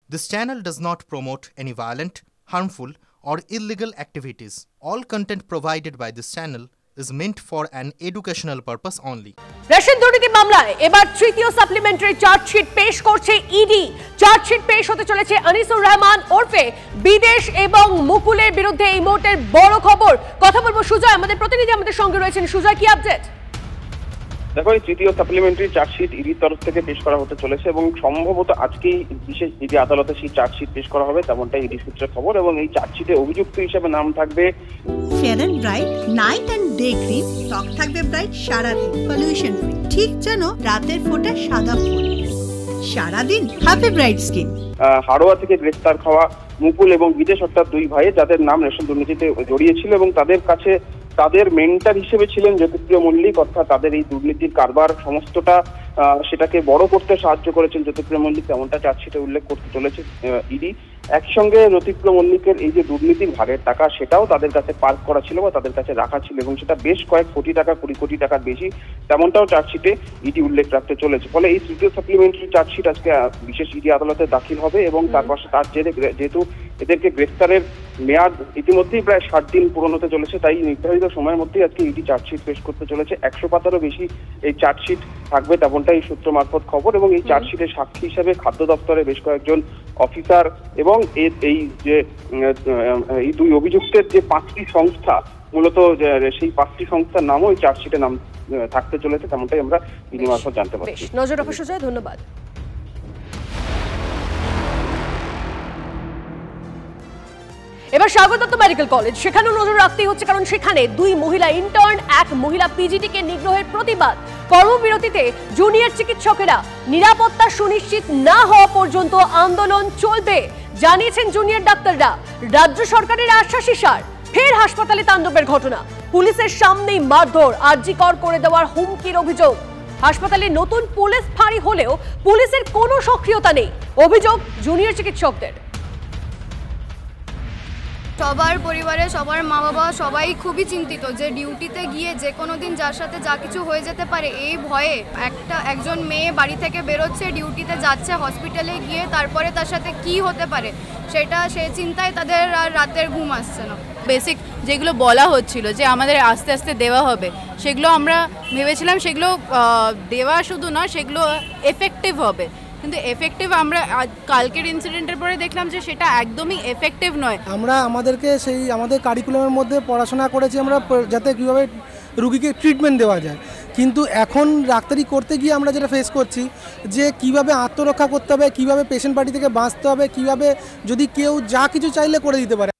This channel does not promote any violent, harmful, or illegal activities. All content provided by this channel is meant for an educational purpose only. Ration দুর্নীতি মামলায় এবার তৃতীয় supplementary chargesheet পেশ করছে ED. Chargesheet পেশ হতে চলেছে আনিসুর রহমান ওরফে বিদেশ এবং মুকুলের বিরুদ্ধে এই মুহূর্তের বড় খবর। কথা বলবো সুজয়, আমাদের প্রতিনিধি আমাদের সঙ্গে রয়েছেন। সুজয়, কি আপডেট? দেখো, এই তৃতীয় সাপ্লিমেন্টারি চার্জশিট ইডির তরফ থেকে পেশ করা হতে চলেছে এবং সম্ভবত আজকেই বিশেষ ইডি আদালতে সেই চার্জশিট পেশ করা হবে, তেমনটাই ইডি সূত্রে খবর। এবং এই চার্জশিটে অভিযুক্ত হিসেবে নাম থাকবে fair and bright night and day cream. ত্বক থাকবে ব্রাইট সারাদিন, পলিউশন ফ্রি, ঠিক যেন রাতের ফোঁটা সাদা ফুল। সারাদিন হ্যাপি ব্রাইট স্কিন। হাড়োয়া থেকে গ্রেফতার হওয়া মুকুল এবং বিদেশ অর্থাৎ দুই ভাই, যাদের নাম রেশন দুর্নীতিতে জড়িয়েছিল এবং তাদের কাছে তাদের মেন্টর হিসেবে ছিলেন জ্যোতিপ্রিয় মল্লিক, অর্থাৎ তাদের এই দুর্নীতির কারবার সমস্তটা সেটাকে বড় করতে সাহায্য করেছেন জ্যোতিপ্রিয় মল্লিক, তেমনটা চার্জশিটে উল্লেখ করতে চলেছে ইডি। একসঙ্গে জ্যোতিপ্রিয় মল্লিকের এই যে দুর্নীতির ভাগের টাকা, সেটাও তাদের কাছে পার্ক করা ছিল বা তাদের কাছে রাখা ছিল এবং সেটা বেশ কয়েক কোটি টাকা, 20 কোটি টাকার বেশি, তেমনটাও চার্জশিটে ইডি উল্লেখ রাখতে চলেছে। ফলে এই তৃতীয় সাপ্লিমেন্টারি চার্জশিট আজকে বিশেষ ইডি আদালতে দাখিল হবে এবং তার পাশে তার জেরে যেহেতু এদেরকে গ্রেফতারের মেয়াদ ইতিমধ্যেই প্রায় 60 দিন পূরণ হতে চলেছে, তাই নির্ধারিত সময়ের মধ্যেই আজকে ইডি চার্জশিট পেশ করতে চলেছে। 100 পাতারও বেশি এই চার্জশিট থাকবে, তেমনটাই সূত্র মারফত খবর। এবং এই চার্জশিটের সাক্ষী হিসেবে খাদ্য দপ্তরের বেশ কয়েকজন অফিসার এবং এই যে এই দুই অভিযুক্তের যে 5টি সংস্থা, মূলত সেই 5টি সংস্থার নামও এই চার্জশিটে নাম থাকতে চলেছে, তেমনটাই আমরা ইডি মারফত জানতে পারছি। নজর রাখো সুজয়, ধন্যবাদ। এবার স্বাগতত্ব মেডিকেল কলেজ, সেখানেও নজর রাখতেই হচ্ছে, কারণ সেখানে 2 মহিলা ইন্টার্ন, 1 মহিলা পিজিটিকে নিগ্রহের প্রতিবাদ। কর্মবিরতিতে জুনিয়র চিকিৎসকেরা নিরাপত্তা সুনিশ্চিত না হওয়া পর্যন্ত আন্দোলন চলবে জানিয়েছেন জুনিয়র ডাক্তাররা। রাজ্য সরকারের আশ্বাসই সার, ফের হাসপাতালে তাণ্ডবের ঘটনা। পুলিশের সামনেই মারধর, আরজিকর করে দেওয়ার হুমকির অভিযোগ। হাসপাতালে নতুন পুলিশ ফাঁড়ি হলেও পুলিশের কোনো সক্রিয়তা নেই, অভিযোগ জুনিয়র চিকিৎসকদের। সবার পরিবারে, সবার মা বাবা সবাই খুবই চিন্তিত যে ডিউটিতে গিয়ে যে কোনো দিন যার সাথে যা কিছু হয়ে যেতে পারে, এই ভয়ে একজন মেয়ে বাড়ি থেকে বেরোচ্ছে, ডিউটিতে যাচ্ছে, হসপিটালে গিয়ে তারপরে তার সাথে কি হতে পারে সে চিন্তায় তাদের আর রাতের ঘুম আসছে না। বেসিক যেগুলো বলা হচ্ছিল যে আমাদের আস্তে আস্তে দেওয়া হবে, সেগুলো আমরা ভেবেছিলাম সেগুলো দেওয়া শুধু না, সেগুলো এফেক্টিভ হবে, কিন্তু এফেক্টিভ আমরা কালকের ইনসিডেন্টের পরে দেখলাম যে সেটা একদমই এফেক্টিভ নয়। আমরা আমাদের কারিকুলামের মধ্যে পড়াশোনা করেছি আমরা যাতে কীভাবে রুগীকে ট্রিটমেন্ট দেওয়া যায়, কিন্তু এখন ডাক্তারি করতে গিয়ে আমরা যেটা ফেস করছি যে কিভাবে আত্মরক্ষা করতে হবে, কিভাবে পেশেন্ট পার্টি থেকে বাঁচতে হবে, কিভাবে যদি কেউ যা কিছু চাইলে করে দিতে পারে।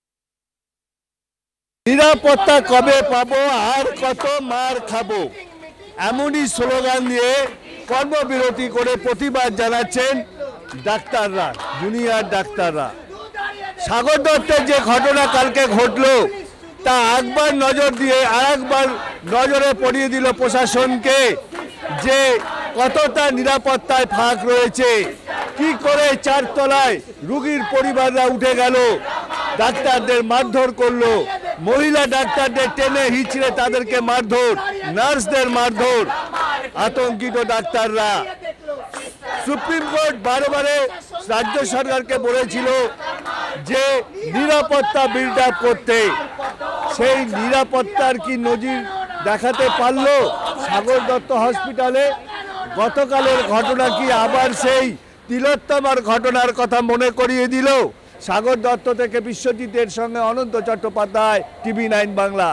নিরাপত্তা কবে পাবো আর কত মার খাবো, এমনই স্লোগান দিয়ে কর্মবিরতি করে প্রতিবাদ জানাচ্ছেন ডাক্তাররা, জুনিয়র ডাক্তাররা। সাগর দত্তের যে ঘটনা কালকে ঘটলো, তা একবার নজর দিয়ে আরেকবার নজরে পড়িয়ে দিল প্রশাসনকে যে কতটা নিরাপত্তায় ফাঁক রয়েছে। কি করে 4 তলায় রুগীর পরিবাররা উঠে গেল, ডাক্তারদের মারধর করলো, মহিলা ডাক্তারদের টেনে হিচড়ে তাদেরকে মারধর, নার্সদের মারধর, আতঙ্কিত ডাক্তাররা। সুপ্রিম কোর্ট বারে রাজ্য সরকারকে বলেছিল যে নিরাপত্তা বিল্ড আপ করতে, সেই নিরাপত্তার কি নজির দেখাতে পারলো সাগর দত্ত হসপিটালে? গতকালের ঘটনা কি আবার সেই তিলোত্তমার ঘটনার কথা মনে করিয়ে দিল? সাগর দত্ত থেকে বিশ্বজিতের সঙ্গে অনন্ত চট্টোপাধ্যায়, TV9 বাংলা।